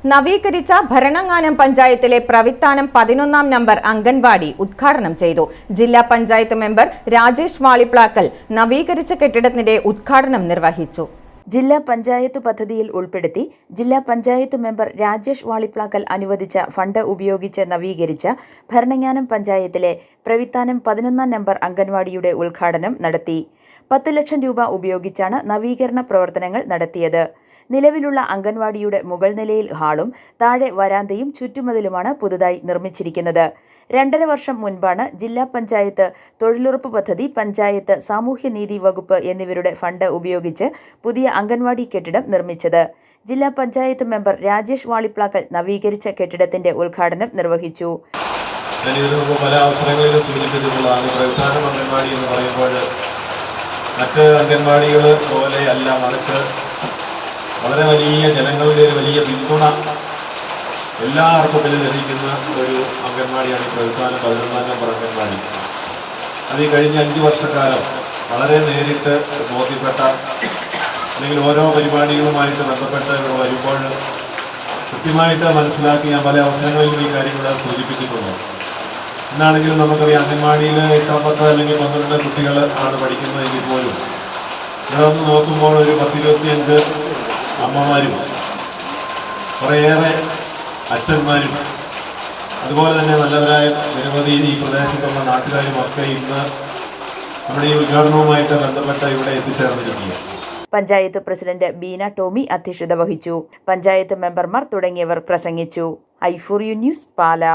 നവീകരിച്ച ഭരണങ്ങാനം പഞ്ചായത്തിലെ പ്രവിത്താനം 11-ാം നമ്പർ അംഗൻവാടി ഉദ്ഘാടനം ചെയ്തു. ജില്ലാ പഞ്ചായത്ത് മെമ്പർ രാജേഷ് വാളിപ്ലാക്കൽ നവീകരിച്ച കെട്ടിടത്തിന്റെ ഉദ്ഘാടനം നിർവഹിച്ചു. ജില്ലാ പഞ്ചായത്ത് പദ്ധതിയിൽ ഉൾപ്പെടുത്തി ജില്ലാ പഞ്ചായത്ത് മെമ്പർ രാജേഷ് വാളിപ്ലാക്കൽ അനുവദിച്ച ഫണ്ട് ഉപയോഗിച്ച് നവീകരിച്ച ഭരണങ്ങാനം പഞ്ചായത്തിലെ പ്രവിത്താനം 11-ാം നമ്പർ അംഗൻവാടിയുടെ ഉദ്ഘാടനം നടത്തി. 10 ലക്ഷം രൂപ ഉപയോഗിച്ചാണ് നവീകരണ പ്രവർത്തനങ്ങൾ നടത്തിയത്. നിലവിലുള്ള അംഗൻവാടിയുടെ മുകൾ നിലയിൽ ഹാളും താഴെ വരാന്തയും ചുറ്റുമതിലുമാണ് പുതുതായി നിർമ്മിച്ചിരിക്കുന്നത്. 2.5 വർഷം മുൻപാണ് ജില്ലാ പഞ്ചായത്ത് തൊഴിലുറപ്പ് പദ്ധതി, പഞ്ചായത്ത് സാമൂഹ്യനീതി വകുപ്പ് എന്നിവരുടെ ഫണ്ട് ഉപയോഗിച്ച് പുതിയ അംഗൻവാടി കെട്ടിടം നിർമ്മിച്ചത്. ജില്ലാ പഞ്ചായത്ത് മെമ്പർ രാജേഷ് വാളിപ്ലാക്കൽ നവീകരിച്ച കെട്ടിടത്തിന്റെ ഉദ്ഘാടനം നിർവഹിച്ചു. മറ്റ് അംഗൻവാടികൾ പോലെയല്ല, മറിച്ച് വളരെ വലിയ ജനങ്ങളുടെ ഒരു വലിയ പിന്തുണ എല്ലാ അർത്ഥത്തിലും ലഭിക്കുന്ന ഒരു അംഗൻവാടിയാണ് ഈ പ്രവിത്താനം 11-ാം നമ്പർ അംഗൻവാടി. അത് ഈ കഴിഞ്ഞ 5 വർഷക്കാലം വളരെ നേരിട്ട് ബോധ്യപ്പെട്ട, അല്ലെങ്കിൽ ഓരോ പരിപാടികളുമായിട്ട് ബന്ധപ്പെട്ട് ഇവിടെ വരുമ്പോൾ കൃത്യമായിട്ട് മനസ്സിലാക്കി ഞാൻ പല അവസരങ്ങളിലും ഈ കാര്യങ്ങൾ സൂചിപ്പിച്ചിട്ടുണ്ട്. എന്നാണെങ്കിലും നമുക്കറിയാം, അംഗൻവാടിയിൽ 8-10 അല്ലെങ്കിൽ 12 കുട്ടികൾ ആണ് പഠിക്കുന്നതെങ്കിൽ പോലും ഇതൊന്ന് നോക്കുമ്പോൾ ഒരു 10-25 അമ്മമാരും കുറേയേറെ അച്ഛന്മാരും അതുപോലെ തന്നെ നല്ലവരായ നിരവധി ഈ പ്രദേശത്തുള്ള നാട്ടുകാരും ഒക്കെ ഇന്ന് നമ്മുടെ ഈ ഉദ്ഘാടനവുമായിട്ട് ബന്ധപ്പെട്ട് ഇവിടെ എത്തിച്ചേർന്നിരിക്കുകയാണ്. പഞ്ചായത്ത് പ്രസിഡന്റ് ബീന ടോമി അധ്യക്ഷത വഹിച്ചു. പഞ്ചായത്ത് മെമ്പർമാർ തുടങ്ങിയവർ പ്രസംഗിച്ചു. i4u news, Pala.